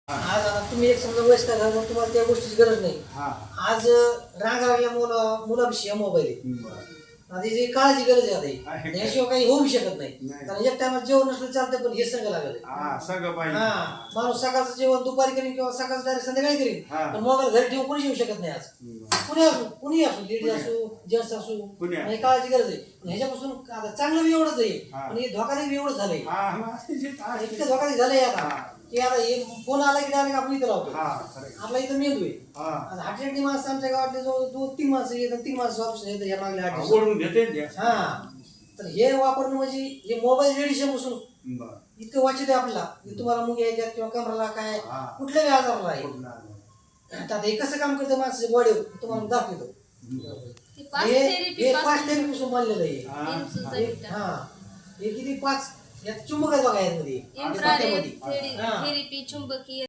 आज आता तुम्ही एक समजा वयस्कर झाला मग तुम्हाला त्या गोष्टीची गरज नाही. आज रांग लागल्या मुलाविषयी मोबाईल आहे. आता जी काळाची गरज आहे आता याशिवाय काही होऊ शकत नाही. कारण एक टायमात जेवण नसलं चालतं पण हे संघ लागत माणूस सकाळचं जेवण दुपारी करीन किंवा सकाळचं डायरेक्ट संध्याकाळी करीन. पण मोबाईल घरी ठेवून कोणी येऊ शकत नाही. आज कुणी असो लेडीज असो जेंट्स असो म्हणजे काळाची गरज आहे. पण ह्याच्यापासून आता चांगलं बी एवढंच आहे पण हे धोकादायक बी एवढंच झालंय. इतकं धोकादायक झालंय आता की आता हे फोन आला की डायरेक्ट आपण इथं लावतो. आपला इथं मेंदू आहे. आता हार्ट अटॅकची माणसं आमच्या गावातले जो 3 माणसं येतात 3 माणसं ऑप्शन येतात या मागल्या तर हे वापरणं म्हणजे हे मोबाईल रेडिएशन पासून इतकं वाचित आहे आपल्याला की तुम्हाला मुंग्या यायच्यात किंवा कमराला काय कुठल्याही आजाराला आहे. आता हे कसं काम करतं माणसाच्या बॉडीवर तुम्हाला दाखवतो. हे 5 थेरपीपासून बनलेलं आहे. हे किती 5 यात चुंबक आहे बघा यामध्ये थेरपी चुंबकीय